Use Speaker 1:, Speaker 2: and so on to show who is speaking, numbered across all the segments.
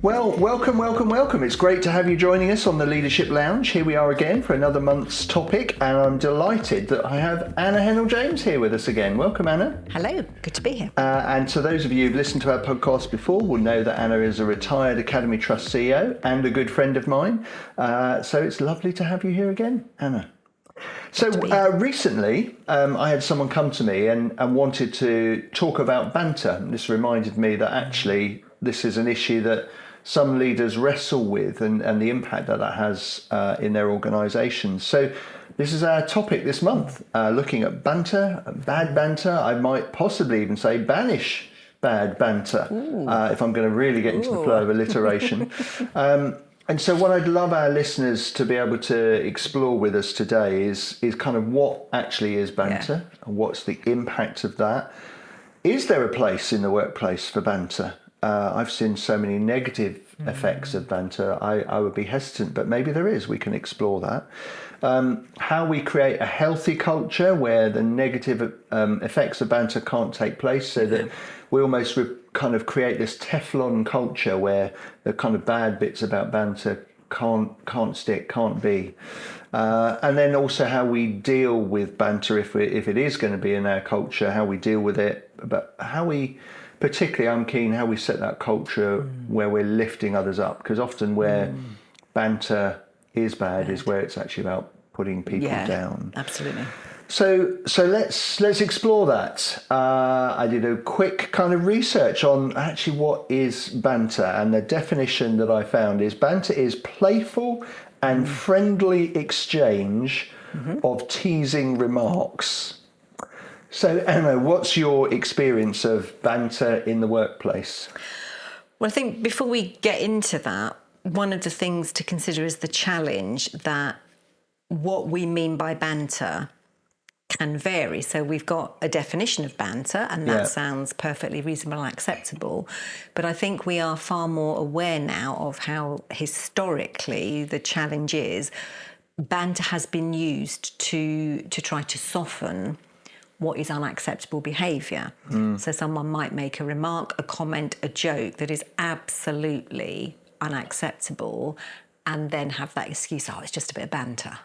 Speaker 1: Well, welcome. It's great to have you joining us on the Leadership Lounge. Here we are again for another month's topic, and I'm delighted that I have Anna Hennell James here with us again. Welcome, Anna.
Speaker 2: Hello, good to be here.
Speaker 1: And to those of you who've listened to our podcast before will know that Anna is a retired Academy Trust CEO and a good friend of mine. So it's lovely to have you here again, Anna. So recently, I had someone come to me and wanted to talk about banter. This reminded me that actually this is an issue that some leaders wrestle with and the impact that has in their organisations. So this is our topic this month, looking at banter, bad banter. I might possibly even say banish bad banter, if I'm going to really get into the flow of alliteration. And so what I'd love our listeners to be able to explore with us today is kind of what actually is banter and what's the impact of that. Is there a place in the workplace for banter? I've seen so many negative effects of banter. I would be hesitant, but maybe there is. We can explore that. How we create a healthy culture where the negative effects of banter can't take place, so that we almost kind of create this Teflon culture where the kind of bad bits about banter can't stick, can't be. And then also how we deal with banter if it is going to be in our culture, how we deal with it, but how we... Particularly, I'm keen how we set that culture where we're lifting others up, because often where banter is bad is where it's actually about putting people down.
Speaker 2: Absolutely.
Speaker 1: So let's explore that. I did a quick kind of research on actually what is banter, and the definition that I found is banter is playful and friendly exchange of teasing remarks. So, Anna, what's your experience of banter in the workplace?
Speaker 2: Well, I think before we get into that, one of the things to consider is the challenge that what we mean by banter can vary. So we've got a definition of banter, and that sounds perfectly reasonable and acceptable. But I think we are far more aware now of how historically the challenge is. Banter has been used to try to soften what is unacceptable behaviour. So someone might make a remark, a comment, a joke that is absolutely unacceptable, and then have that excuse, it's just a bit of banter.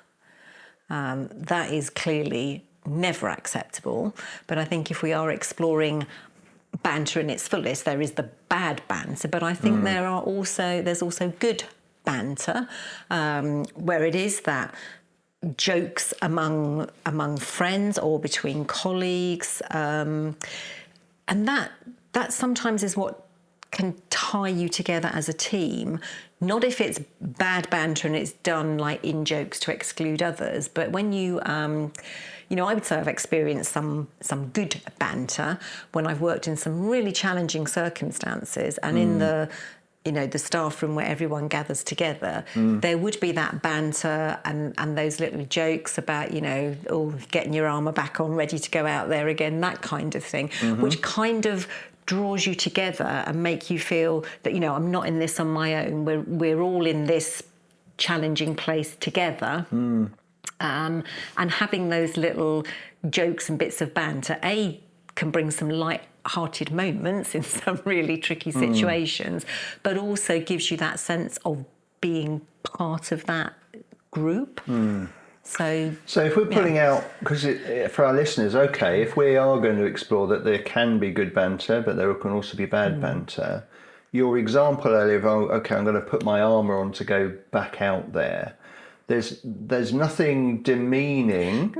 Speaker 2: That is clearly never acceptable. But I think if we are exploring banter in its fullest, there is the bad banter, but I think there's also good banter, where it is that jokes among friends or between colleagues, and that sometimes is what can tie you together as a team. Not if it's bad banter and it's done like in jokes to exclude others, but when you I would say I've experienced some good banter when I've worked in some really challenging circumstances, and in the staff room where everyone gathers together, there would be that banter and those little jokes about, getting your armour back on, ready to go out there again, that kind of thing, which kind of draws you together and make you feel that, I'm not in this on my own. We're all in this challenging place together. And having those little jokes and bits of banter, can bring some light-hearted moments in some really tricky situations, but also gives you that sense of being part of that group. So
Speaker 1: if we're putting out, because for our listeners, if we are going to explore that there can be good banter, but there can also be bad banter, your example earlier of, I'm going to put my armour on to go back out there, there's nothing demeaning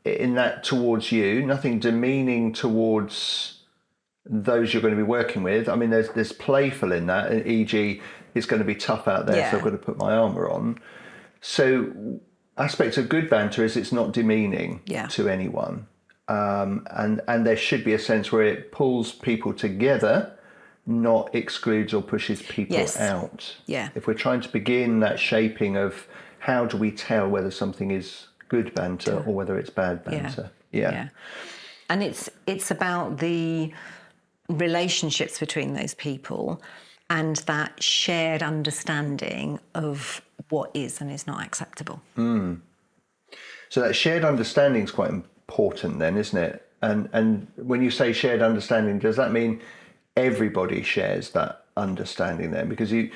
Speaker 1: in that towards you, nothing demeaning towards those you're going to be working with. I mean, there's playful in that, e.g. it's going to be tough out there, so I've got to put my armour on. So aspect of good banter is it's not demeaning to anyone. And there should be a sense where it pulls people together, not excludes or pushes people out.
Speaker 2: Yeah.
Speaker 1: If we're trying to begin that shaping of how do we tell whether something is good banter or whether it's bad banter. Yeah.
Speaker 2: And it's about the relationships between those people and that shared understanding of what is and is not acceptable.
Speaker 1: So that shared understanding is quite important then, isn't it? And when you say shared understanding, does that mean everybody shares that understanding then? Because you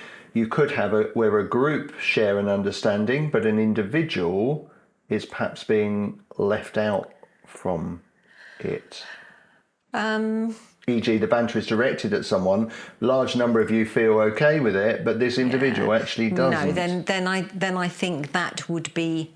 Speaker 1: could have where a group share an understanding, but an individual is perhaps being left out from it. E.g., the banter is directed at someone. Large number of you feel okay with it, but this individual actually doesn't.
Speaker 2: No, then I think that would be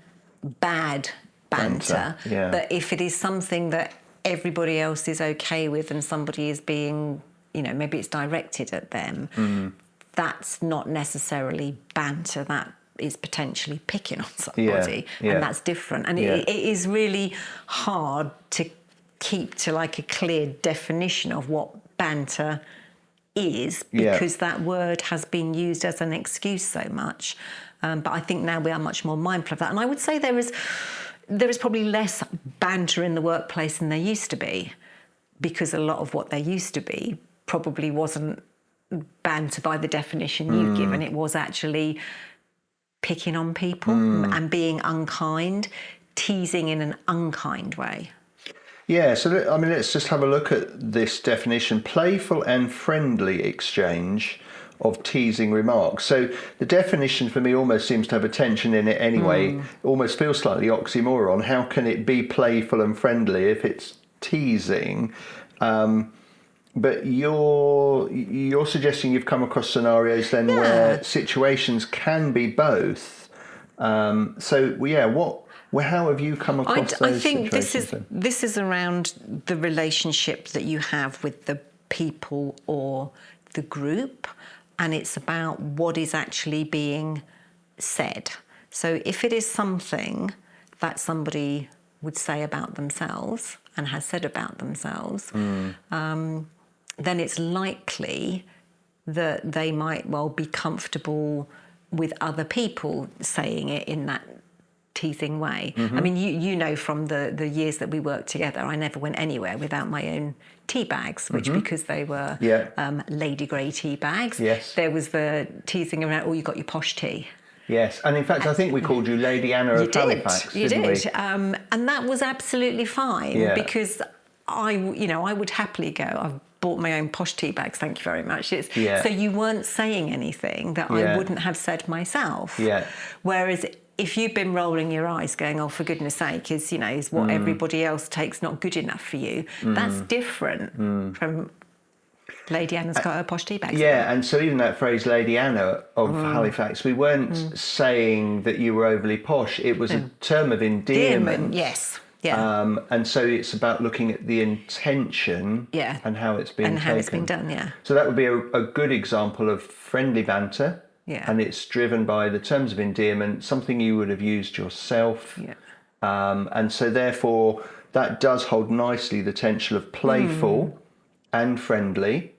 Speaker 2: bad banter.
Speaker 1: Yeah.
Speaker 2: But if it is something that everybody else is okay with, and somebody is being, maybe it's directed at them, that's not necessarily banter. That is potentially picking on somebody, and that's different. And it is really hard to keep to like a clear definition of what banter is, because that word has been used as an excuse so much. But I think now we are much more mindful of that. And I would say there is probably less banter in the workplace than there used to be, because a lot of what there used to be probably wasn't banter by the definition you've given. It was actually picking on people and being unkind, teasing in an unkind way.
Speaker 1: Yeah, so let's just have a look at this definition: playful and friendly exchange of teasing remarks. So the definition for me almost seems to have a tension in it anyway. Almost feels slightly oxymoron. How can it be playful and friendly if it's teasing? But you're suggesting you've come across scenarios then where situations can be both. How have you come across those
Speaker 2: I think
Speaker 1: situations?
Speaker 2: this is around the relationship that you have with the people or the group, and it's about what is actually being said. So if it is something that somebody would say about themselves and has said about themselves, then it's likely that they might well be comfortable with other people saying it in that teasing way. I mean, you know from the years that we worked together, I never went anywhere without my own tea bags, which because they were Lady Grey tea bags, there was the teasing around, oh, you got your posh tea.
Speaker 1: Yes, and in fact, I think we called you Lady Anna of Halifax, didn't we?
Speaker 2: And that was absolutely fine, because I would happily go, I've bought my own posh tea bags, thank you very much. So you weren't saying anything that I wouldn't have said myself. Whereas if you've been rolling your eyes going, oh, for goodness sake, is what everybody else takes not good enough for you, that's different from Lady Anna's got her posh tea bags.
Speaker 1: And so even that phrase, Lady Anna of Halifax, we weren't saying that you were overly posh. It was a term of endearment.
Speaker 2: Yes.
Speaker 1: And so it's about looking at the intention and how it's been taken.
Speaker 2: How it's been done,
Speaker 1: So that would be a good example of friendly banter. And it's driven by the terms of endearment, something you would have used yourself. And so therefore that does hold nicely the tension of playful and friendly,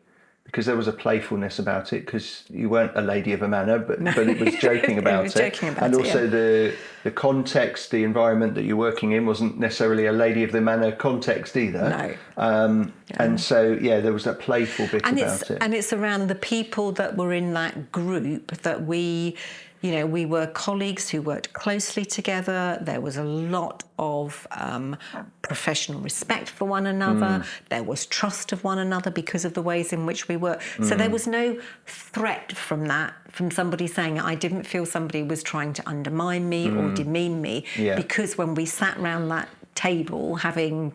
Speaker 1: because there was a playfulness about it, because you weren't a lady of a manor, but it was joking about it. And also the context, the environment that you're working in wasn't necessarily a lady of the manor context either. And so, there was that playful bit about it.
Speaker 2: And it's around the people that were in that group that we were colleagues who worked closely together. There was a lot of professional respect for one another. There was trust of one another because of the ways in which we work. So there was no threat from that, from somebody saying, I didn't feel somebody was trying to undermine me or demean me, because when we sat round that table having,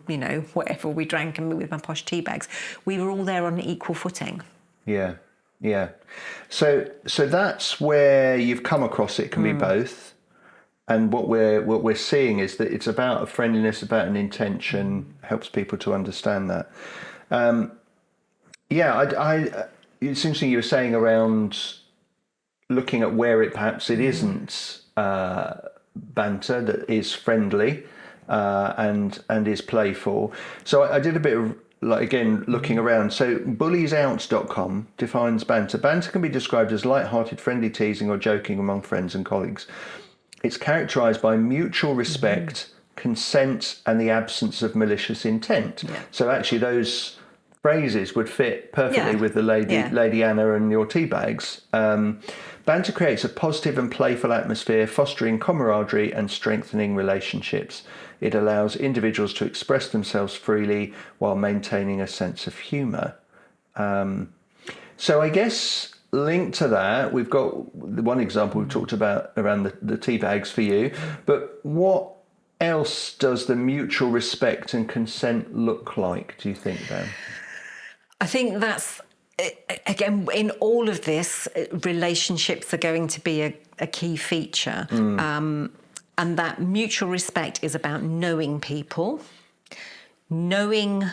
Speaker 2: whatever we drank and with my posh tea bags, we were all there on equal footing.
Speaker 1: So that's where you've come across it can be both, and what we're seeing is that it's about a friendliness, about an intention, helps people to understand that. It's interesting you were saying around looking at where it isn't banter, that is friendly and is playful. So I did a bit of looking around. So bulliesouts.com defines banter. Banter can be described as light-hearted, friendly teasing or joking among friends and colleagues. It's characterised by mutual respect, consent, and the absence of malicious intent. So actually those phrases would fit perfectly with the Lady Anna and your tea bags. Banter creates a positive and playful atmosphere, fostering camaraderie and strengthening relationships. It allows individuals to express themselves freely while maintaining a sense of humour. So I guess linked to that, we've got the one example we've talked about around the tea bags for you, but what else does the mutual respect and consent look like, do you think, Dan?
Speaker 2: I think that's, again, in all of this, relationships are going to be a key feature. And that mutual respect is about knowing people, knowing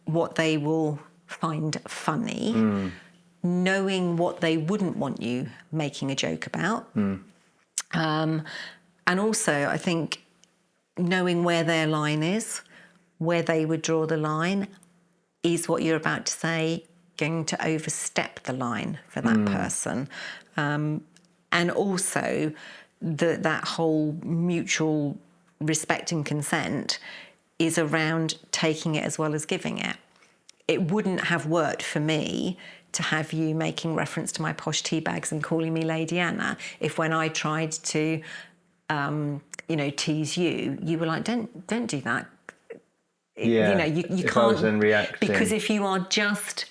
Speaker 2: what they will find funny, knowing what they wouldn't want you making a joke about. And also, I think, knowing where their line is, where they would draw the line. Is what you're about to say going to overstep the line for that person? And also, that whole mutual respect and consent is around taking it as well as giving it. It wouldn't have worked for me to have you making reference to my posh tea bags and calling me Lady Anna if, when I tried to, tease you, you were like, don't do that.
Speaker 1: Yeah,
Speaker 2: you
Speaker 1: if
Speaker 2: can't,
Speaker 1: I was then reacting.
Speaker 2: because if you are just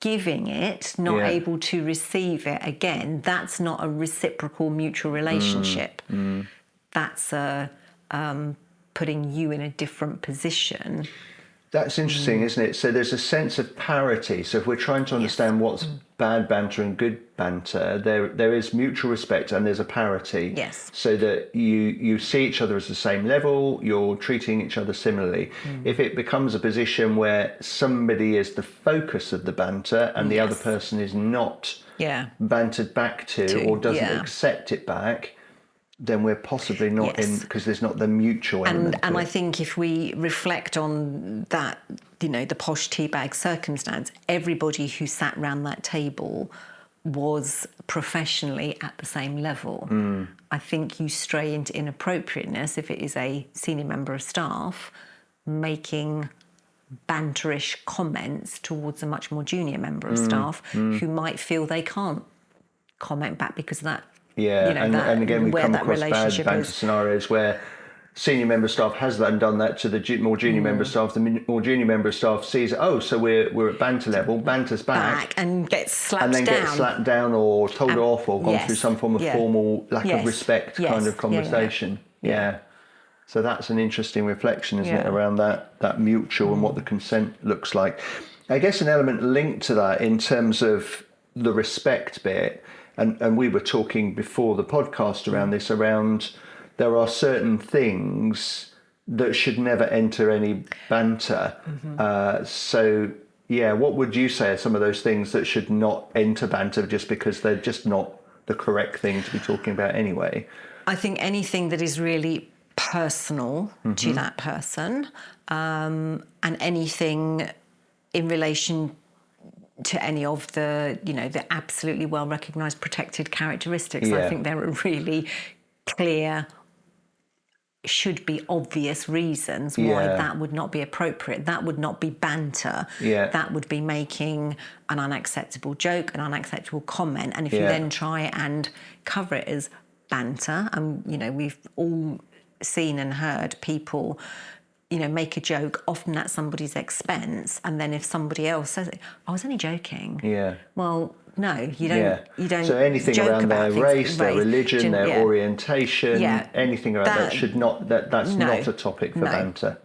Speaker 2: giving it, not able to receive it, again, that's not a reciprocal mutual relationship. That's putting you in a different position.
Speaker 1: That's interesting, isn't it? So there's a sense of parity. So if we're trying to understand what's bad banter and good banter, there is mutual respect and there's a parity.
Speaker 2: Yes.
Speaker 1: So that you see each other as the same level, you're treating each other similarly. If it becomes a position where somebody is the focus of the banter and the other person is not bantered back to or doesn't accept it back, then we're possibly not in, because there's not the mutual element.
Speaker 2: And I think if we reflect on that, the posh tea bag circumstance, everybody who sat round that table was professionally at the same level. I think you stray into inappropriateness if it is a senior member of staff making banterish comments towards a much more junior member of staff who might feel they can't comment back because of that.
Speaker 1: Yeah, and again, we come across bad banter scenarios where senior member of staff has that and done that to the more junior member of staff. The more junior member of staff sees, so we're at banter level, banter's back
Speaker 2: and gets slapped down.
Speaker 1: And then gets slapped down or told off or gone through some form of formal lack of respect kind of conversation. Yeah. So that's an interesting reflection, isn't it, around that mutual and what the consent looks like. I guess an element linked to that in terms of the respect bit, and we were talking before the podcast around this, around there are certain things that should never enter any banter. What would you say are some of those things that should not enter banter just because they're just not the correct thing to be talking about anyway?
Speaker 2: I think anything that is really personal to that person, and anything in relation to any of the, the absolutely well recognised protected characteristics. I think there are really clear, should be obvious reasons why that would not be appropriate. That would not be banter. That would be making an unacceptable joke, an unacceptable comment. And if you then try and cover it as banter, and we've all seen and heard people make a joke, often at somebody's expense, and then if somebody else says it, I was only joking. Well, no, you don't. You don't.
Speaker 1: So anything around their race, their religion, their orientation, anything around that should not. That's not a topic for banter.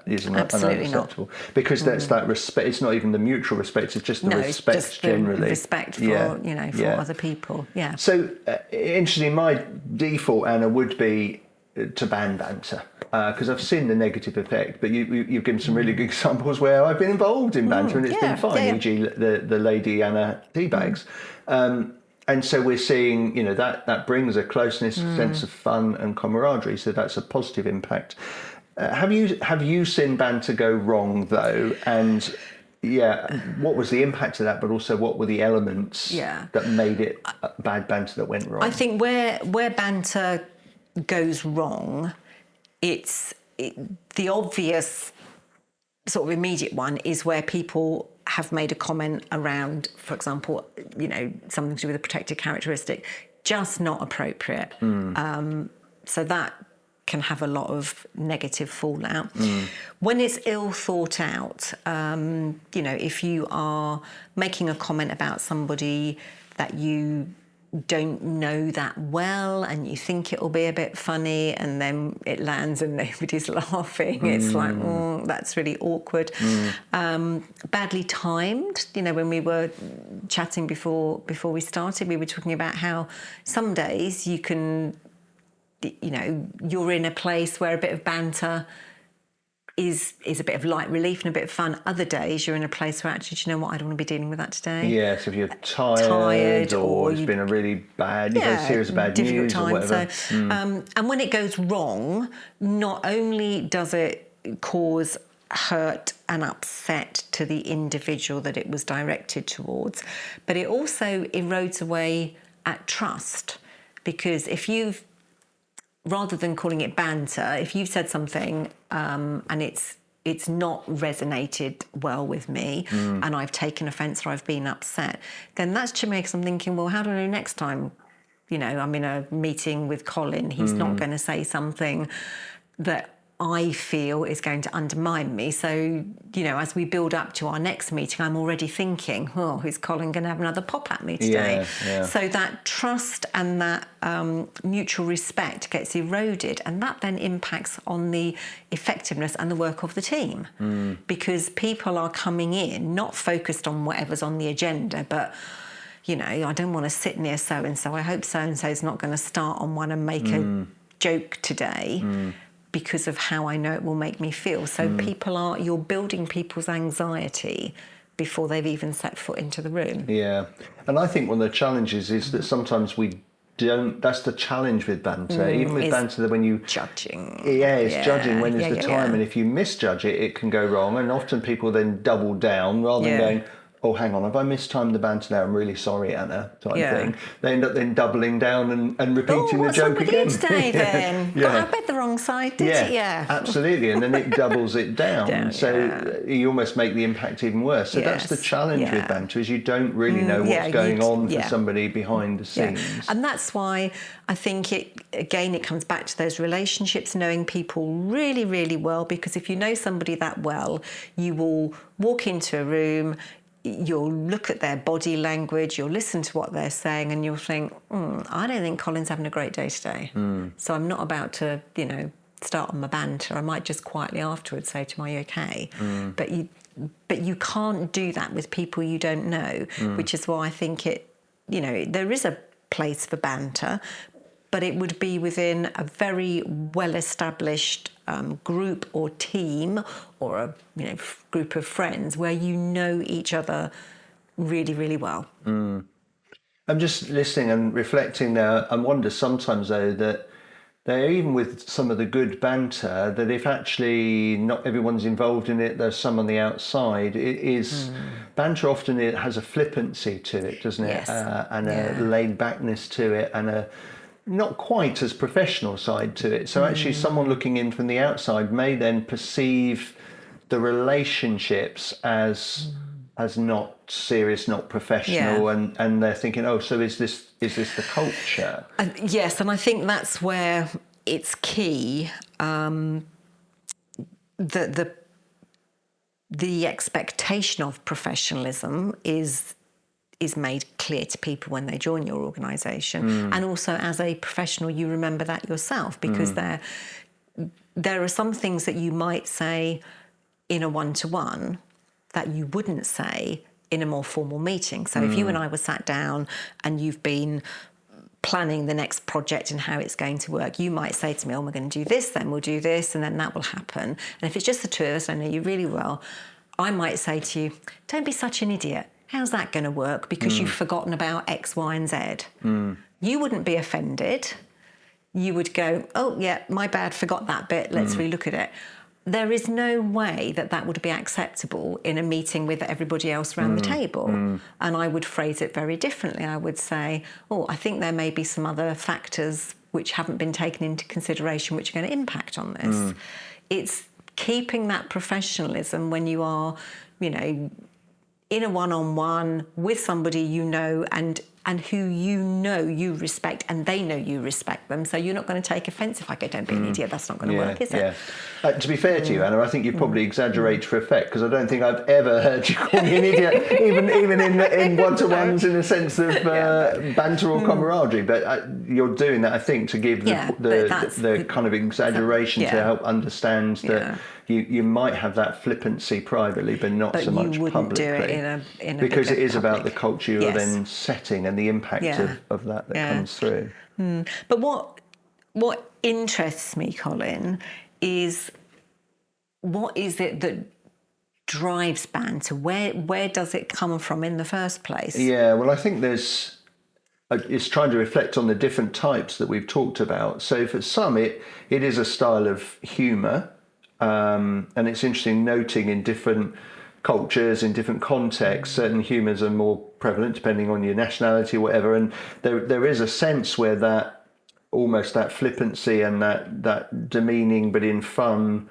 Speaker 1: Isn't unacceptable because that's that respect. It's not even the mutual respect. It's just the respect just generally.
Speaker 2: The respect for for other people.
Speaker 1: So interesting. My default, Anna, would be to ban banter. Because I've seen the negative effect, but you've given some really good examples where I've been involved in banter and it's been fine, e.g. the Lady Anna tea bags. And so we're seeing, that brings a closeness, sense of fun and camaraderie, so that's a positive impact. Have you seen banter go wrong, though? And what was the impact of that, but also what were the elements that made it bad banter that went wrong?
Speaker 2: I think where banter goes wrong, the obvious sort of immediate one is where people have made a comment around, for example, something to do with a protected characteristic, just not appropriate. So that can have a lot of negative fallout. When it's ill thought out, if you are making a comment about somebody that you don't know that well and you think it'll be a bit funny and then it lands and nobody's laughing, it's like, that's really awkward. Badly timed. When we were chatting before we started, we were talking about how some days you can, you're in a place where a bit of banter is a bit of light relief and a bit of fun. Other days you're in a place where actually, do you know what, I don't want to be dealing with that today.
Speaker 1: Yes, if you're tired or it's been a really bad, you've had a series of bad
Speaker 2: difficult
Speaker 1: news
Speaker 2: time,
Speaker 1: or whatever.
Speaker 2: And when it goes wrong, not only does it cause hurt and upset to the individual that it was directed towards, but it also erodes away at trust. Because if you've, rather than calling it banter, if you've said something and it's not resonated well with me and I've taken offence or I've been upset, then that's to me, because I'm thinking, well, how do I know next time, I'm in a meeting with Colin, he's not going to say something that I feel is going to undermine me. So, as we build up to our next meeting, I'm already thinking, is Colin going to have another pop at me today?
Speaker 1: Yeah.
Speaker 2: So that trust and that mutual respect gets eroded, and that then impacts on the effectiveness and the work of the team. Because people are coming in not focused on whatever's on the agenda, but I don't want to sit near so-and-so. I hope so-and-so is not going to start on one and make a joke today. Because of how I know it will make me feel. So you're building people's anxiety before they've even set foot into the room.
Speaker 1: Yeah. And I think one of the challenges is that sometimes we don't, that's the challenge with banter. Even with banter, when you...
Speaker 2: Judging.
Speaker 1: Yeah, it's judging when is the time.
Speaker 2: Yeah.
Speaker 1: And if you misjudge it, it can go wrong. And often people then double down rather than going, oh, hang on, have I mistimed the banter now? I'm really sorry, Anna, type thing. They end up then doubling down and repeating the joke again.
Speaker 2: What's wrong with you today, then? Got I bet the wrong side, did you? Yeah,
Speaker 1: absolutely. And then it doubles it down. So you almost make the impact even worse. So that's the challenge with banter, is you don't really know what's going on for somebody behind the scenes.
Speaker 2: And that's why I think it comes back to those relationships, knowing people really, really well, because if you know somebody that well, you will walk into a room, you'll look at their body language, you'll listen to what they're saying, and you'll think, I don't think Colin's having a great day today. So I'm not about to, start on my banter. I might just quietly afterwards say to him, are you okay? But you can't do that with people you don't know, which is why I think there is a place for banter, but it would be within a very well-established group or team or a group of friends where you know each other really, really well.
Speaker 1: I'm just listening and reflecting now. I wonder sometimes, though, that even with some of the good banter, that if actually not everyone's involved in it, there's some on the outside, it is... Banter often it has a flippancy to it, doesn't it?
Speaker 2: Yes.
Speaker 1: And a laid-backness to it, and a not quite as professional side to it. So actually someone looking in from the outside may then perceive the relationships as not serious, not professional, and they're thinking, so is this the culture?
Speaker 2: Yes, and I think that's where it's key that the expectation of professionalism is made clear to people when they join your organisation, and also as a professional you remember that yourself, because there are some things that you might say in a one-to-one that you wouldn't say in a more formal meeting. So if you and I were sat down and you've been planning the next project and how it's going to work, you might say to me, we're going to do this, then we'll do this, and then that will happen. And if it's just the two of us, I know you really well, I might say to you, don't be such an idiot. How's that going to work? Because you've forgotten about X, Y, and Z. You wouldn't be offended. You would go, oh, yeah, my bad, forgot that bit. Let's relook at it. There is no way that would be acceptable in a meeting with everybody else around the table. And I would phrase it very differently. I would say, I think there may be some other factors which haven't been taken into consideration which are going to impact on this. It's keeping that professionalism when you are, in a one-on-one with somebody you know and who you respect, and they know you respect them. So you're not going to take offence if I go, don't be an idiot. That's not going to work, is it?
Speaker 1: To be fair to you, Anna, I think you probably exaggerate for effect, because I don't think I've ever heard you call me an idiot, even in one-to-ones in a sense of banter or camaraderie. But you're doing that, I think, to give the kind of exaggeration to help understand that you might have that flippancy privately, but not so much publicly. But you wouldn't do it in a
Speaker 2: because
Speaker 1: it is
Speaker 2: public.
Speaker 1: About the culture you're then setting and the impact of that comes through.
Speaker 2: But what interests me, Colin, is what is it that drives banter? Where does it come from in the first place?
Speaker 1: Yeah, well, I think it's trying to reflect on the different types that we've talked about. So for some, it is a style of humour, and it's interesting noting in different cultures, in different contexts, certain humours are more prevalent depending on your nationality or whatever. And there is a sense where that almost that flippancy and that demeaning but in fun,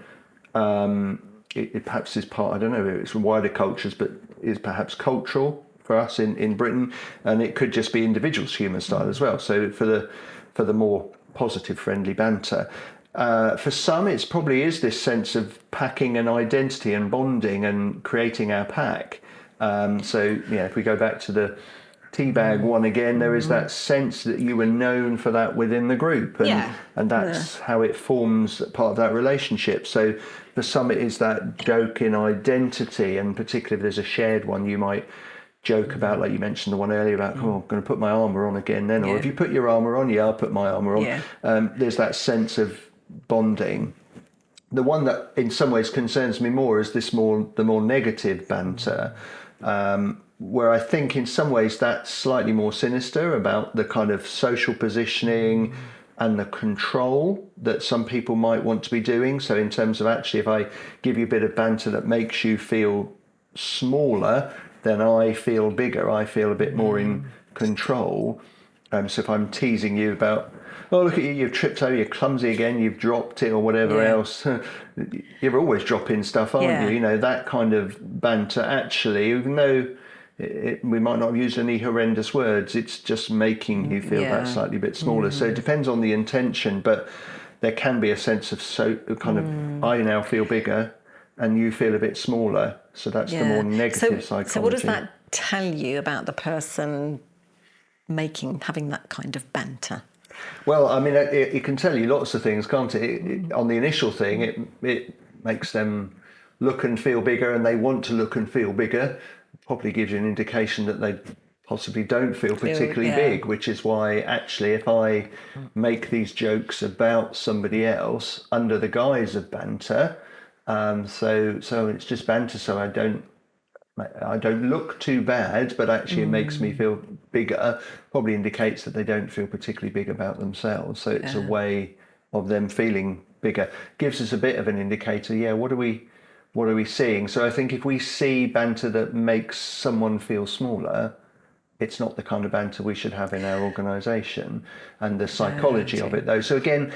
Speaker 1: it perhaps is part, I don't know if it's from wider cultures, but is perhaps cultural for us in Britain, and it could just be individuals' humour style as well. So for the more positive, friendly banter. For some, it probably is this sense of packing an identity and bonding and creating our pack. If we go back to the teabag one again, there is that sense that you were known for that within the group, and that's how it forms part of that relationship. So for some, it is that joke in identity, and particularly if there's a shared one, you might joke about, like you mentioned the one earlier about, I'm going to put my armour on again then, or if you put your armour on, I'll put my armour on. There's that sense of bonding. The one that in some ways concerns me more is the more negative banter, where I think in some ways that's slightly more sinister, about the kind of social positioning and the control that some people might want to be doing. So in terms of actually, if I give you a bit of banter that makes you feel smaller, then I feel bigger, I feel a bit more in control. So if I'm teasing you about, oh, look at you, you've tripped over, you're clumsy again, you've dropped it or whatever else. You're always dropping stuff, aren't you? You know, that kind of banter, actually, even though we might not have used any horrendous words, it's just making you feel that slightly bit smaller. So it depends on the intention, but there can be a sense of I now feel bigger and you feel a bit smaller. So that's the more negative psychology.
Speaker 2: So what does that tell you about the person having that kind of banter?
Speaker 1: Well, I mean, it can tell you lots of things, can't it? On the initial thing, it makes them look and feel bigger, and they want to look and feel bigger. Probably gives you an indication that they possibly don't feel particularly big, which is why actually if I make these jokes about somebody else under the guise of banter, so it's just banter, so I don't look too bad, but actually it makes me feel bigger, probably indicates that they don't feel particularly big about themselves. So it's a way of them feeling bigger. Gives us a bit of an indicator, what are we seeing? So I think if we see banter that makes someone feel smaller, it's not the kind of banter we should have in our organisation. And the psychology of it, though. So again,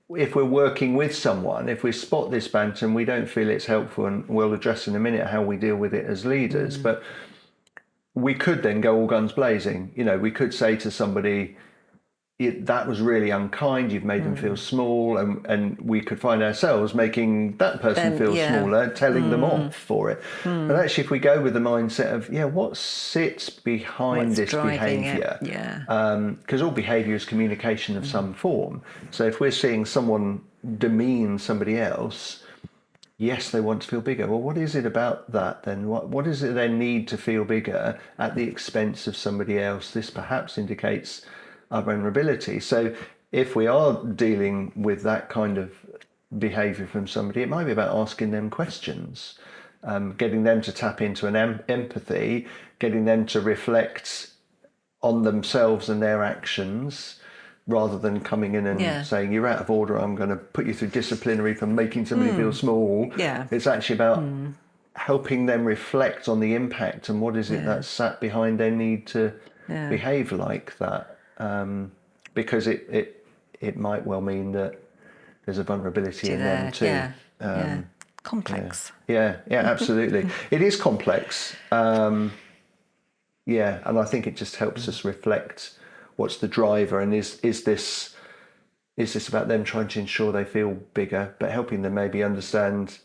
Speaker 1: if we're working with someone, if we spot this banter and we don't feel it's helpful, and we'll address in a minute how we deal with it as leaders, but we could then go all guns blazing. You know, we could say to somebody, that was really unkind, you've made them feel small, and we could find ourselves making that person feel smaller, telling them off for it. But actually, if we go with the mindset of, what sits behind this behaviour? Because all behaviour is communication of some form. So if we're seeing someone demean somebody else, yes, they want to feel bigger. Well, what is it about that then? What is it they need to feel bigger at the expense of somebody else? This perhaps indicates our vulnerability. So if we are dealing with that kind of behaviour from somebody, it might be about asking them questions, getting them to tap into an empathy, getting them to reflect on themselves and their actions, rather than coming in and saying, you're out of order, I'm going to put you through disciplinary for making somebody feel small. It's actually about helping them reflect on the impact and what is it that sat behind their need to behave like that. Because it might well mean that there's a vulnerability in them too.
Speaker 2: complex.
Speaker 1: Yeah, absolutely. It is complex. And I think it just helps us reflect what's the driver, and is this about them trying to ensure they feel bigger, but helping them maybe understand,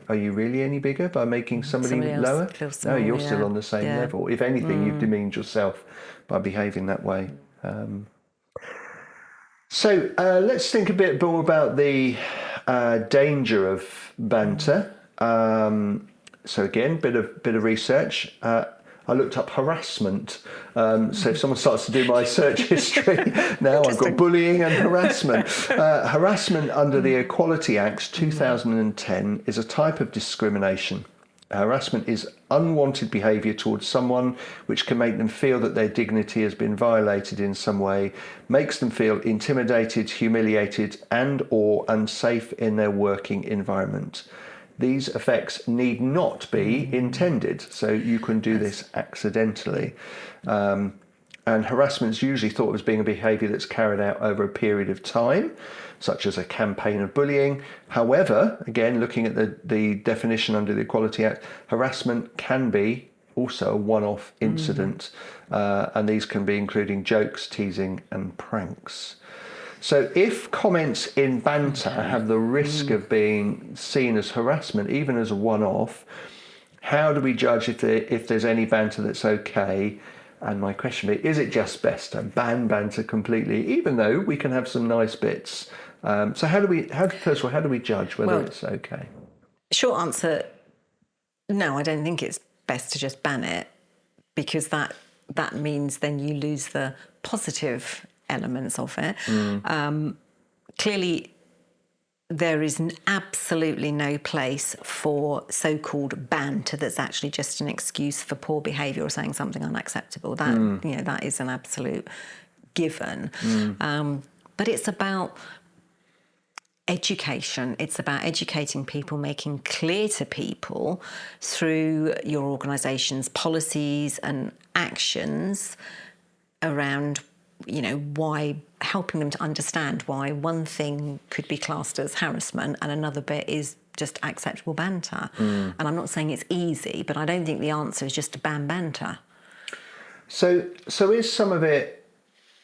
Speaker 1: are you really any bigger by making somebody lower? No, you're still on the same level. If anything, you've demeaned yourself by behaving that way. So let's think a bit more about the danger of banter. So again, bit of research. I looked up harassment. So if someone starts to do my search history, now I've got bullying and harassment. Harassment under the Equality Act 2010 is a type of discrimination. Harassment is unwanted behaviour towards someone which can make them feel that their dignity has been violated in some way, makes them feel intimidated, humiliated, and or unsafe in their working environment. These effects need not be intended, so you can do this accidentally. And harassment is usually thought of as being a behaviour that's carried out over a period of time, such as a campaign of bullying. However, again, looking at the definition under the Equality Act, harassment can be also a one-off incident, and these can be including jokes, teasing, and pranks. So if comments in banter have the risk of being seen as harassment, even as a one-off, how do we judge if there's any banter that's okay? And my question is it just best to ban banter completely, even though we can have some nice bits? So how do we judge whether it's okay?
Speaker 2: Short answer, no, I don't think it's best to just ban it, because that means then you lose the positive elements of it. Clearly, there is absolutely no place for so-called banter that's actually just an excuse for poor behaviour or saying something unacceptable. That is an absolute given. But it's about education. It's about educating people, making clear to people through your organisation's policies and actions around, why, helping them to understand why one thing could be classed as harassment and another bit is just acceptable banter. And I'm not saying it's easy, but I don't think the answer is just to ban banter.
Speaker 1: So is some of it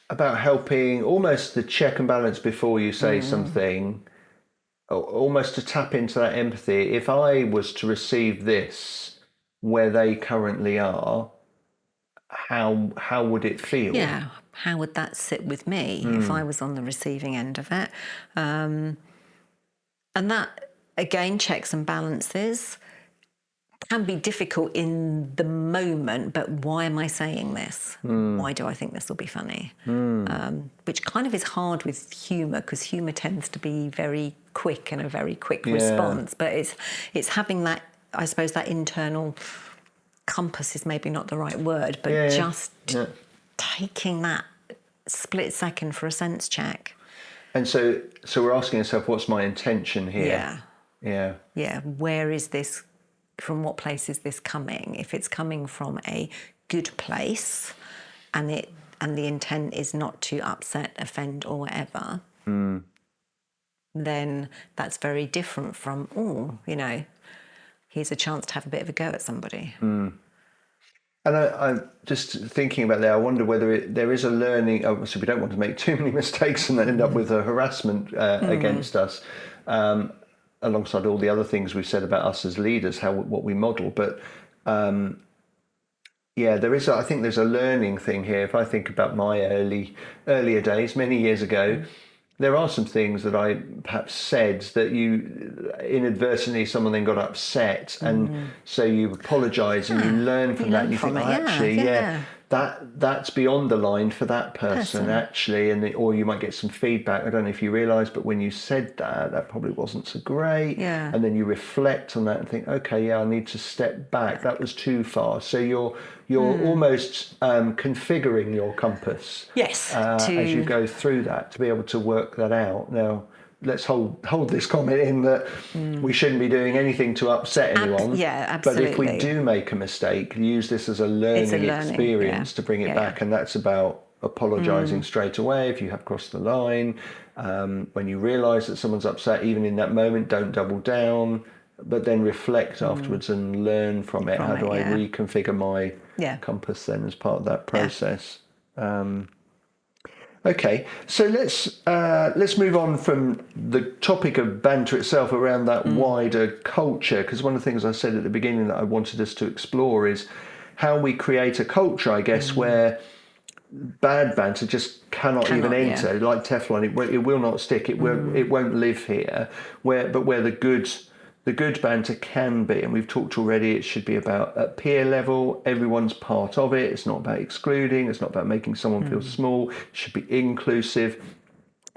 Speaker 1: about helping almost the check and balance before you say something, almost to tap into that empathy? If I was to receive this where they currently are, how would it feel?
Speaker 2: Yeah, how would that sit with me if I was on the receiving end of it? And that, again, checks and balances can be difficult in the moment, but why am I saying this? Why do I think this will be funny? Which kind of is hard with humour, because humour tends to be very quick and a very quick response, but it's having that, I suppose, that internal compass is maybe not the right word, but just taking that split second for a sense check.
Speaker 1: And so we're asking ourselves, what's my intention here? Yeah.
Speaker 2: Where is this? From what place is this coming? If it's coming from a good place, and the intent is not to upset, offend, or whatever, then that's very different from here's a chance to have a bit of a go at somebody.
Speaker 1: And I'm just thinking about that. I wonder whether there is a learning. Obviously, we don't want to make too many mistakes and then end up with a harassment against us, alongside all the other things we've said about us as leaders, what we model. But there is. I think there's a learning thing here. If I think about my earlier days, many years ago, there are some things that I perhaps said that you inadvertently, someone then got upset, and so you apologise and you learn from that. And you think, that's beyond the line for that person actually, or you might get some feedback. I don't know if you realise, but when you said that probably wasn't so great. And then you reflect on that and think, okay, I need to step back. That was too far. So you're almost configuring your compass.
Speaker 2: Yes.
Speaker 1: As you go through that, to be able to work that out. Now, let's hold this comment in that we shouldn't be doing anything to upset anyone.
Speaker 2: Absolutely.
Speaker 1: But if we do make a mistake, use this as a learning experience to bring it back. And that's about apologising straight away if you have crossed the line. When you realise that someone's upset, even in that moment, don't double down. but then reflect afterwards and learn from it. How do I reconfigure my compass then as part of that process? Okay, so let's move on from the topic of banter itself around that wider culture, because one of the things I said at the beginning that I wanted us to explore is how we create a culture, I guess, where bad banter just cannot even enter. Like Teflon, it will not stick. It won't live here. Where the good banter can be, and we've talked already, it should be about at peer level, everyone's part of it. It's not about excluding, it's not about making someone feel small. It should be inclusive.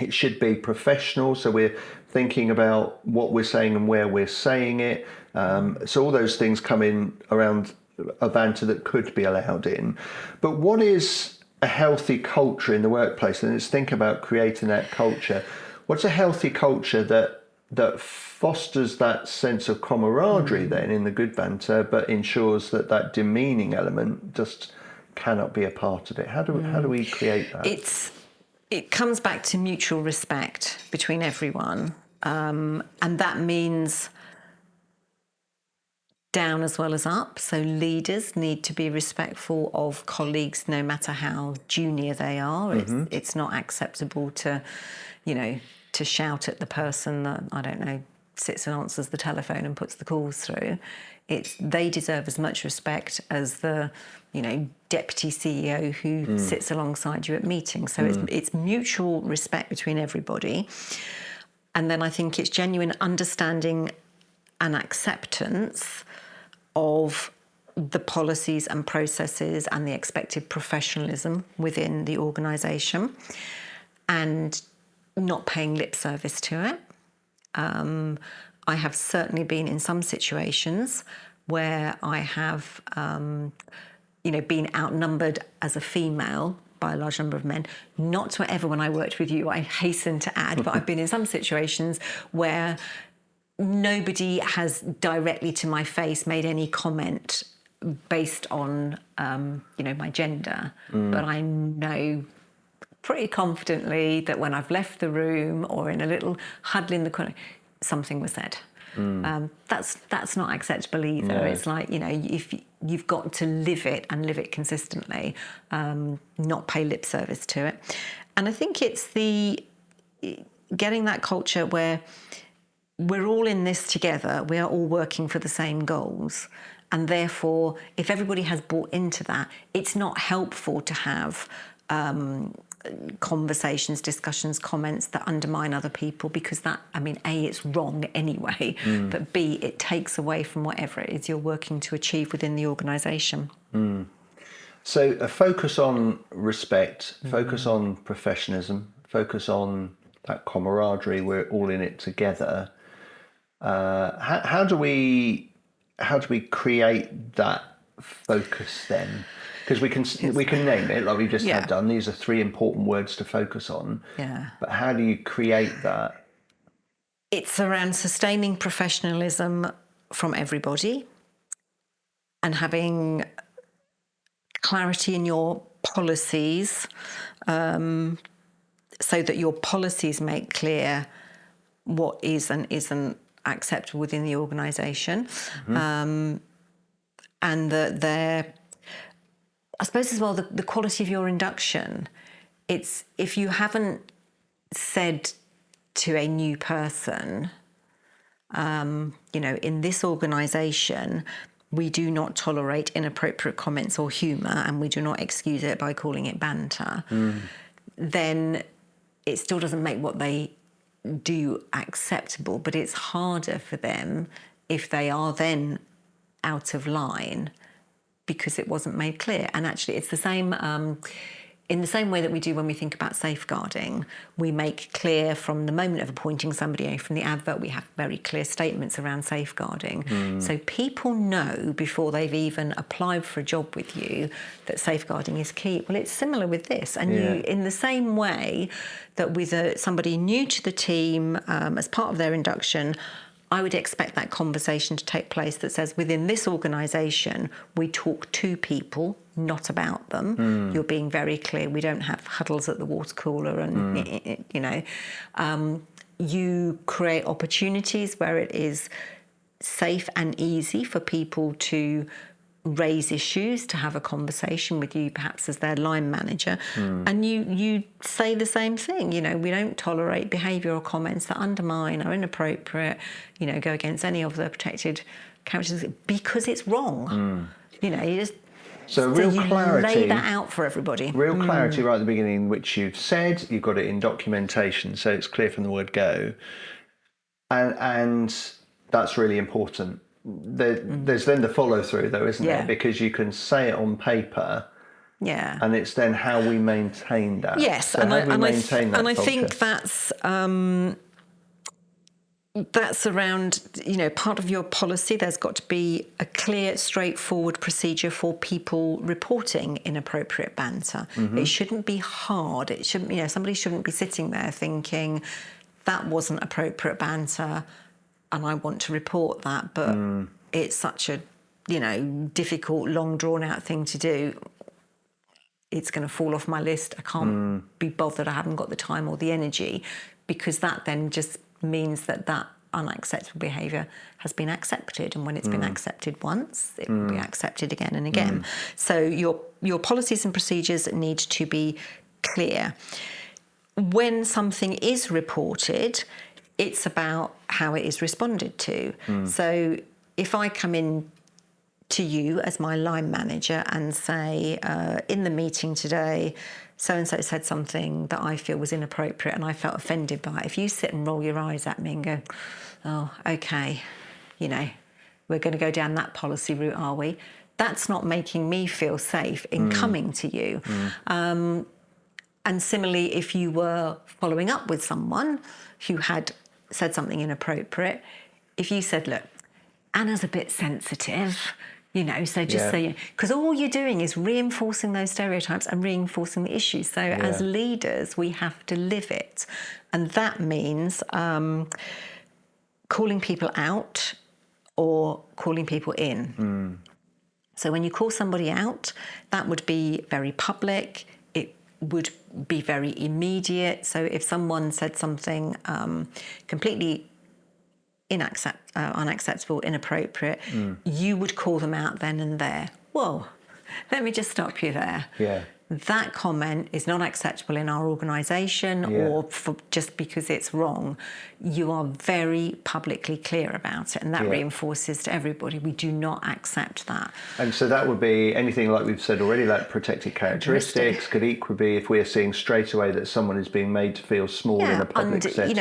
Speaker 1: It should be professional, so we're thinking about what we're saying and where we're saying it. So all those things come in around a banter that could be allowed in. But what is a healthy culture in the workplace? And let's think about creating that culture. What's a healthy culture that fosters that sense of camaraderie then in the good banter, but ensures that demeaning element just cannot be a part of it? How do we create that?
Speaker 2: It comes back to mutual respect between everyone, and that means down as well as up. So leaders need to be respectful of colleagues, no matter how junior they are. It's not acceptable to shout at the person that, I don't know, sits and answers the telephone and puts the calls through. They deserve as much respect as the, deputy CEO who sits alongside you at meetings. So it's mutual respect between everybody. And then I think it's genuine understanding and acceptance of the policies and processes and the expected professionalism within the organisation, and not paying lip service to it. I have certainly been in some situations where I have, been outnumbered as a female by a large number of men. Not to ever when I worked with you, I hasten to add, but I've been in some situations where nobody has directly to my face made any comment based on, my gender, but I know pretty confidently that when I've left the room or in a little huddle in the corner, something was said. That's not acceptable either. No. It's like, if you've got to live it and live it consistently, not pay lip service to it. And I think it's getting that culture where we're all in this together, we are all working for the same goals. And therefore, if everybody has bought into that, it's not helpful to have conversations, discussions, comments that undermine other people, because that, A, it's wrong anyway, but B, it takes away from whatever it is you're working to achieve within the organisation.
Speaker 1: So a focus on respect, focus on professionalism, focus on that camaraderie, we're all in it together. How do we create that focus then? Because we can name it like we just have done. These are 3 important words to focus on. Yeah. But how do you create that?
Speaker 2: It's around sustaining professionalism from everybody and having clarity in your policies, so that your policies make clear what is and isn't acceptable within the organisation, and that they're, I suppose as well, the quality of your induction. It's, if you haven't said to a new person, in this organisation, we do not tolerate inappropriate comments or humour, and we do not excuse it by calling it banter, then it still doesn't make what they do acceptable, but it's harder for them if they are then out of line because it wasn't made clear. And actually it's the same in the same way that we do when we think about safeguarding. We make clear from the moment of appointing somebody, from the advert, we have very clear statements around safeguarding. So people know before they've even applied for a job with you that safeguarding is key. Well, it's similar with this. And you, in the same way that with somebody new to the team, as part of their induction, I would expect that conversation to take place that says, within this organisation, we talk to people, not about them. You're being very clear. We don't have huddles at the water cooler and, you create opportunities where it is safe and easy for people to raise issues, to have a conversation with you, perhaps as their line manager, and you say the same thing. We don't tolerate behaviour or comments that undermine, are inappropriate, go against any of the protected characters, because it's wrong. You just
Speaker 1: so real clarity,
Speaker 2: lay that out for everybody.
Speaker 1: Real clarity right at the beginning, which you've said, you've got it in documentation, so it's clear from the word go, and that's really important. There's then the follow through, though, isn't there? Because you can say it on paper, and it's then how we maintain that.
Speaker 2: Yes,
Speaker 1: so
Speaker 2: and I
Speaker 1: culture?
Speaker 2: think that's around, part of your policy. There's got to be a clear, straightforward procedure for people reporting inappropriate banter. It shouldn't be hard. It shouldn't, somebody shouldn't be sitting there thinking that wasn't appropriate banter and I want to report that, but it's such a, difficult, long drawn out thing to do. It's going to fall off my list. I can't be bothered. I haven't got the time or the energy, because that then just means that unacceptable behaviour has been accepted, and when it's been accepted once, it will be accepted again and again. So your policies and procedures need to be clear. When something is reported, it's about how it is responded to. So if I come in to you as my line manager and say, in the meeting today, so-and-so said something that I feel was inappropriate and I felt offended by it. If you sit and roll your eyes at me and go, oh, okay, we're going to go down that policy route, are we? That's not making me feel safe in coming to you. And similarly, if you were following up with someone who had said something inappropriate, if you said, look, Anna's a bit sensitive, so just say, because all you're doing is reinforcing those stereotypes and reinforcing the issues. So as leaders, we have to live it. And that means calling people out or calling people in. So when you call somebody out, that would be very public. It would be very immediate. So if someone said something completely unacceptable, inappropriate, you would call them out then and there. Whoa, let me just stop you there. That comment is not acceptable in our organisation, or just because it's wrong. You are very publicly clear about it, and that reinforces to everybody, we do not accept that.
Speaker 1: And so that would be anything like we've said already, like protected characteristics, could equally be if we're seeing straight away that someone is being made to feel small in a public setting.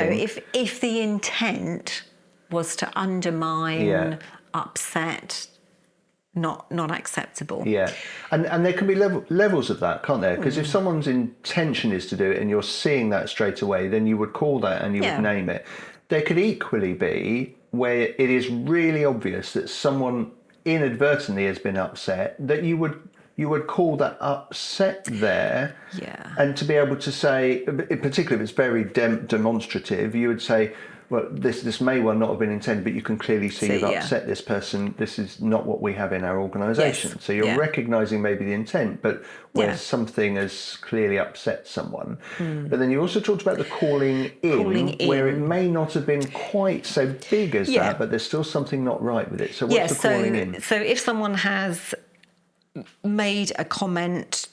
Speaker 2: If the intent was to undermine, upset, not acceptable.
Speaker 1: And there can be levels of that, can't there? Because if someone's intention is to do it and you're seeing that straight away, then you would call that and you would name it. There could equally be where it is really obvious that someone inadvertently has been upset, that you would call that upset there, and to be able to say, particularly if it's very demonstrative, you would say, well, this may well not have been intended, but you can clearly see you've upset this person. This is not what we have in our organisation. So you're recognising maybe the intent, but where something has clearly upset someone. But then you also talked about the calling in, where it may not have been quite so big as that, but there's still something not right with it. So what's the calling in?
Speaker 2: So if someone has made a comment,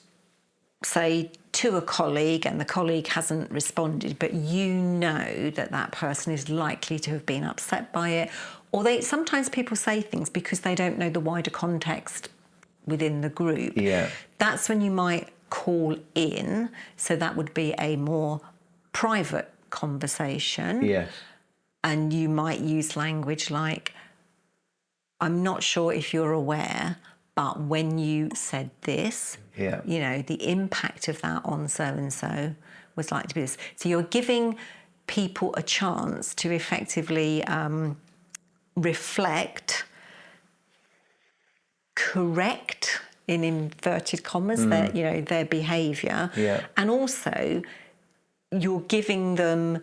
Speaker 2: say, to a colleague, and the colleague hasn't responded, but that person is likely to have been upset by it, or sometimes people say things because they don't know the wider context within the group. That's when you might call in. So that would be a more private conversation. And you might use language like, I'm not sure if you're aware, but when you said this, the impact of that on so-and-so was likely to be this. So you're giving people a chance to effectively reflect, correct, in inverted commas, their behaviour. And also, you're giving them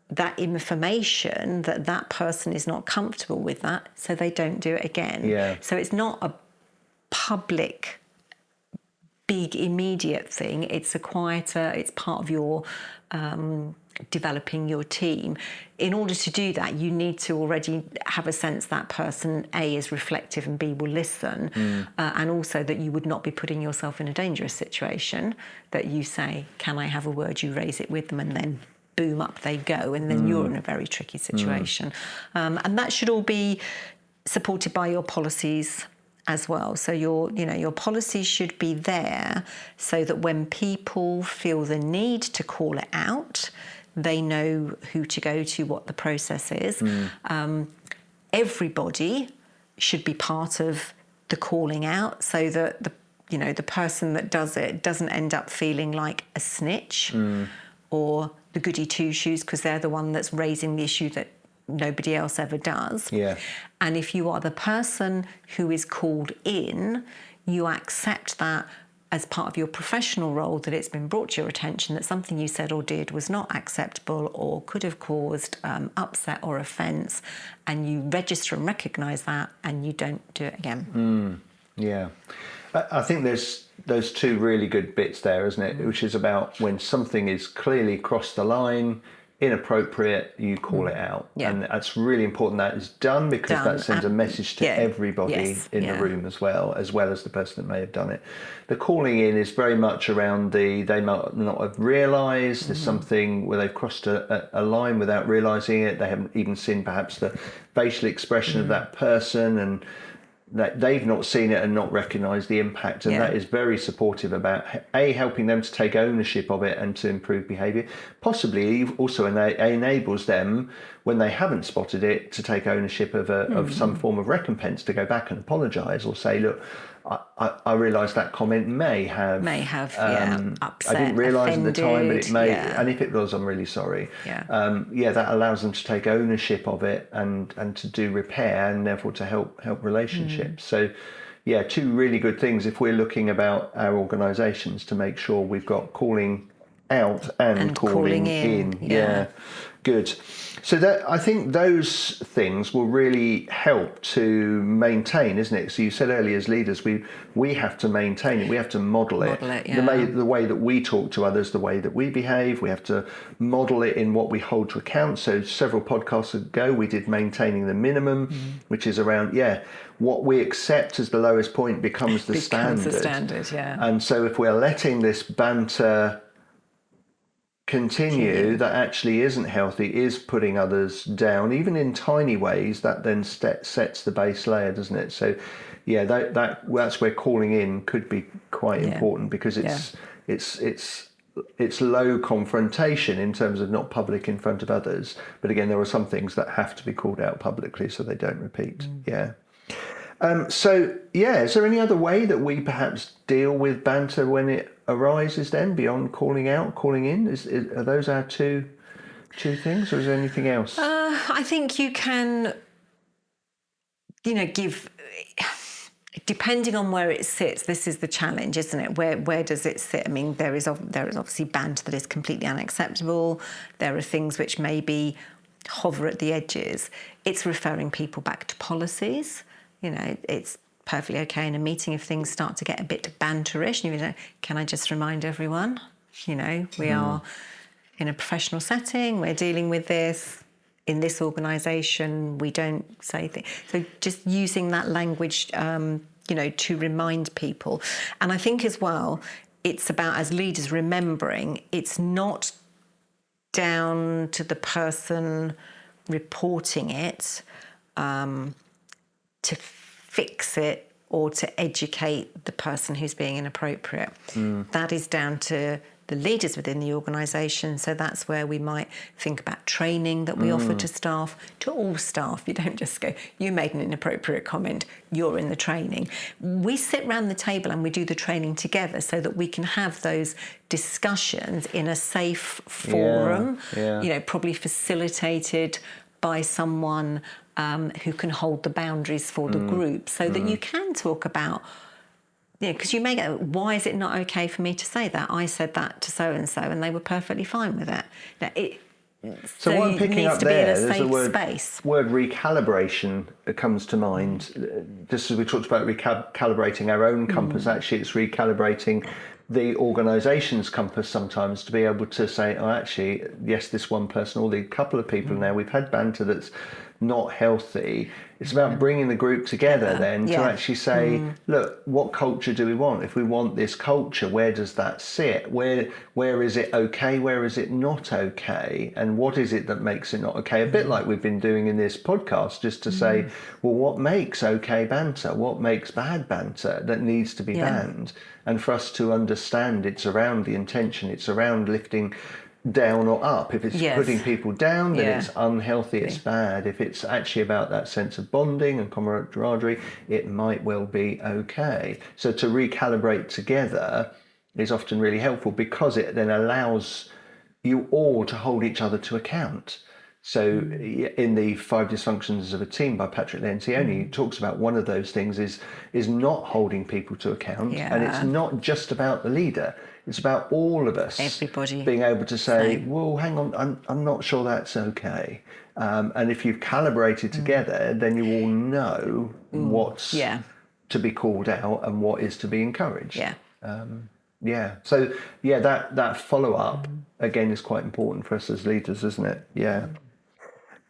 Speaker 2: that information that person is not comfortable with that, so they don't do it again. So it's not a public, big, immediate thing. It's a quieter, it's part of your developing your team. In order to do that, you need to already have a sense that person, A, is reflective and B, will listen, and also that you would not be putting yourself in a dangerous situation, that you say, can I have a word, you raise it with them, and then boom, up they go, and then you're in a very tricky situation. And that should all be supported by your policies as well. So your policies should be there so that when people feel the need to call it out, they know who to go to, what the process is. Everybody should be part of the calling out, so that the person that does it doesn't end up feeling like a snitch or the goody two shoes, because they're the one that's raising the issue that nobody else ever does.
Speaker 1: Yeah.
Speaker 2: And if you are the person who is called in, you accept that as part of your professional role, that it's been brought to your attention that something you said or did was not acceptable or could have caused upset or offence, and you register and recognise that, and you don't do it again.
Speaker 1: Yeah. I think there's those two really good bits there, isn't it? Which is about when something is clearly crossed the line, inappropriate, you call it out.
Speaker 2: Yeah.
Speaker 1: And that's really important that is done, because that sends a message to everybody in the room as well as the person that may have done it. The calling in is very much around they might not have realised there's something where they've crossed a line without realising it. They haven't even seen perhaps the facial expression of that person, and that they've not seen it and not recognised the impact, and that is very supportive about helping them to take ownership of it and to improve behaviour. Possibly also enables them, when they haven't spotted it, to take ownership of some form of recompense, to go back and apologise or say, look, I realise that comment may have upset, I didn't realise at the time, but it may, and if it was, I'm really sorry. That allows them to take ownership of it and to do repair, and therefore to help relationships. So two really good things if we're looking about our organisations, to make sure we've got calling out and calling in. Good. So that, I think those things will really help to maintain, isn't it? So you said earlier, as leaders, we have to maintain it. We have to model it. The way that we talk to others, the way that we behave. We have to model it in what we hold to account. So several podcasts ago, we did maintaining the minimum, which is around, what we accept as the lowest point becomes the standard. And so if we're letting this banter continue that actually isn't healthy, is putting others down, even in tiny ways, that then sets the base layer, doesn't it? So that's where calling in could be quite important, because it's low confrontation in terms of not public in front of others, but again, there are some things that have to be called out publicly so they don't repeat. Is there any other way that we perhaps deal with banter when it arises, then, beyond calling out, calling in? Are those our two things, or is there anything else?
Speaker 2: I think you can, give, depending on where it sits. This is the challenge, isn't it? Where does it sit? I mean, there is obviously banter that is completely unacceptable. There are things which maybe hover at the edges. It's referring people back to policies. It's perfectly okay in a meeting if things start to get a bit banterish. And you know, can I just remind everyone, we are in a professional setting. We're dealing with this in this organisation. We don't say things. So just using that language, to remind people. And I think as well, it's about, as leaders, remembering it's not down to the person reporting it to fix it or to educate the person who's being inappropriate. That is down to the leaders within the organisation. So that's where we might think about training that we offer to staff, to all staff. You don't just go, you made an inappropriate comment, you're in the training. We sit round the table and we do the training together so that we can have those discussions in a safe forum, probably facilitated by someone who can hold the boundaries for the group, so that you can talk about, because you may go, why is it not okay for me to say that? I said that to so-and-so and they were perfectly fine with it.
Speaker 1: So what I'm picking up there, there's a word recalibration that comes to mind. Just as we talked about recalibrating our own compass, actually it's recalibrating the organisation's compass sometimes to be able to say, oh, actually, yes, this one person or the couple of people now, we've had banter that's not healthy. It's about bringing the group together then to actually say, look, what culture do we want? If we want this culture, where does that sit? Where is it okay? Where is it not okay? And what is it that makes it not okay? A bit like we've been doing in this podcast, just to say, well, what makes okay banter? What makes bad banter that needs to be banned? And for us to understand it's around the intention, it's around lifting down or up. If it's putting people down, then it's unhealthy, it's bad. If it's actually about that sense of bonding and camaraderie, it might well be okay. So to recalibrate together is often really helpful, because it then allows you all to hold each other to account. So in the 5 Dysfunctions of a Team by Patrick Lencioni, he talks about one of those things is not holding people to account. And it's not just about the leader. It's about all of us,
Speaker 2: everybody,
Speaker 1: being able to say, well, hang on, I'm not sure that's okay. And if you've calibrated together, then you all know what's to be called out and what is to be encouraged. So that follow-up, again, is quite important for us as leaders, isn't it?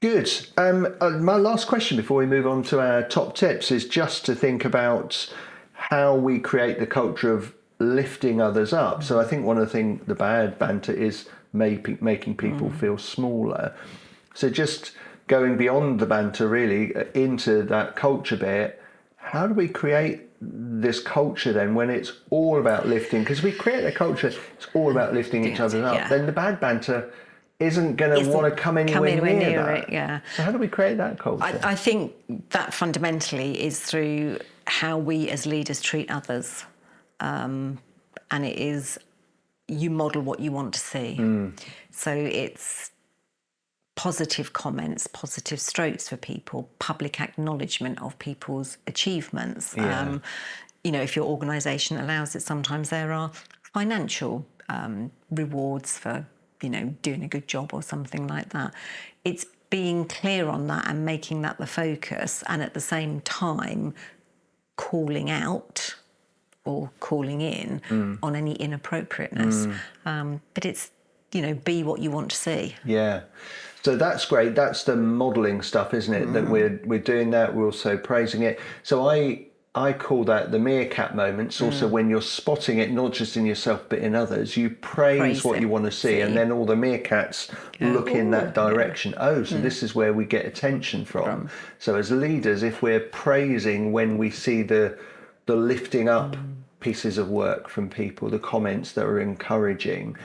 Speaker 1: Good. My last question before we move on to our top tips is just to think about how we create the culture of lifting others up. So I think one of the things, the bad banter, is making people feel smaller. So just going beyond the banter really into that culture bit, how do we create this culture then when it's all about lifting? Because we create a culture, it's all about lifting each other up. Then the bad banter isn't going to want to come anywhere near it. So how do we create that culture?
Speaker 2: I think that fundamentally is through how we as leaders treat others. And it is, you model what you want to see. So it's positive comments, positive strokes for people, public acknowledgement of people's achievements. If your organisation allows it, sometimes there are financial rewards for, doing a good job or something like that. It's being clear on that and making that the focus, and at the same time calling out or calling in on any inappropriateness. But it's, be what you want to see.
Speaker 1: So that's great. That's the modelling stuff, isn't it? That we're doing that. We're also praising it. So I call that the meerkat moments. Also, when you're spotting it, not just in yourself but in others, you praise what you want to see, and then all the meerkats look in that direction. So this is where we get attention from. So as leaders, if we're praising when we see the lifting up pieces of work from people, the comments that are encouraging,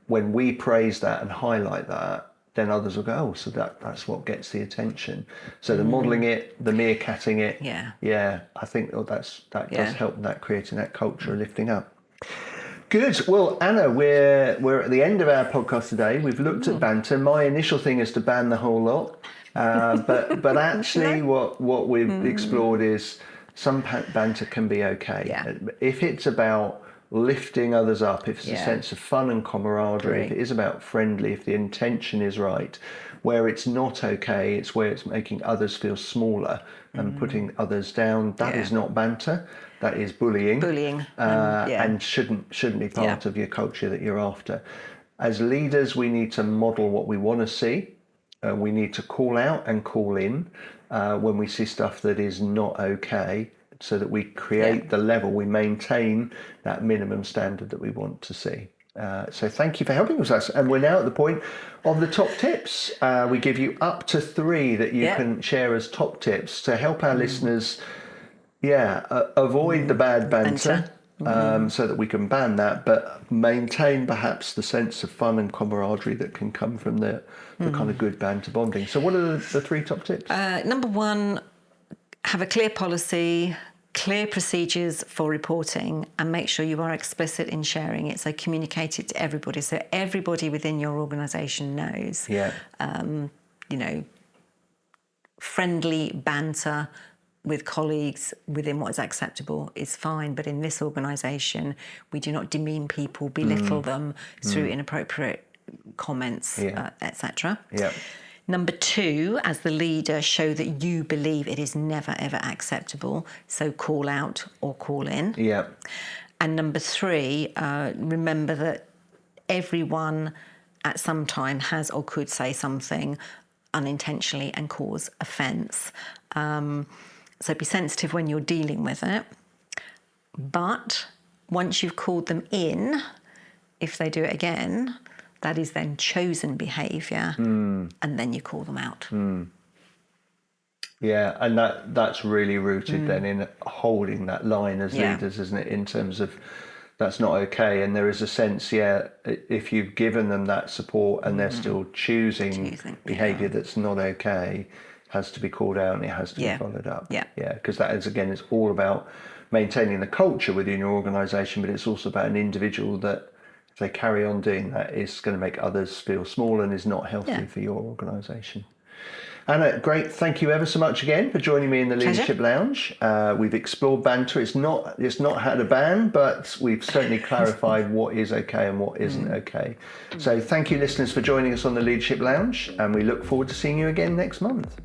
Speaker 1: when we praise that and highlight that, then others will go, so that's what gets the attention. So the modelling it, the meerkatting it, I think that does help in that creating that culture of lifting up. Good. Well, Anna, we're at the end of our podcast today. We've looked at banter. My initial thing is to ban the whole lot, but actually, what we've explored is some banter can be okay if it's about lifting others up, if it's a sense of fun and camaraderie, if it is about friendly, if the intention is right. Where it's not okay, it's where it's making others feel smaller and putting others down. That is not banter. That is bullying. And shouldn't be part of your culture that you're after. As leaders, we need to model what we want to see. We need to call out and call in when we see stuff that is not okay, so that we create the level, we maintain that minimum standard that we want to see. So thank you for helping us. And we're now at the point of the top tips. We give you up to 3 that you can share as top tips to help our listeners avoid the bad banter. So that we can ban that, but maintain perhaps the sense of fun and camaraderie that can come from the kind of good banter bonding. So what are the 3 top tips?
Speaker 2: Number 1, have a clear policy, clear procedures for reporting, and make sure you are explicit in sharing it. So communicate it to everybody, so everybody within your organisation knows. Friendly banter with colleagues within what is acceptable is fine, but in this organisation, we do not demean people, belittle them through inappropriate comments, etc. Number 2, as the leader, show that you believe it is never, ever acceptable. So call out or call in. And number 3, remember that everyone at some time has or could say something unintentionally and cause offence. So be sensitive when you're dealing with it. But once you've called them in, if they do it again, that is then chosen behaviour, and then you call them out.
Speaker 1: Yeah, and that's really rooted then in holding that line as leaders, isn't it, in terms of that's not okay. And there is a sense, if you've given them that support and they're still choosing behaviour that's not okay, has to be called out and it has to be followed up.
Speaker 2: Yeah.
Speaker 1: Because that is, again, it's all about maintaining the culture within your organisation, but it's also about an individual that, if they carry on doing that, is going to make others feel small and is not healthy for your organisation. Anna, great. Thank you ever so much again for joining me in the Leadership Lounge. We've explored banter. It's not how to ban, but we've certainly clarified what is okay and what isn't okay. So thank you, listeners, for joining us on the Leadership Lounge, and we look forward to seeing you again next month.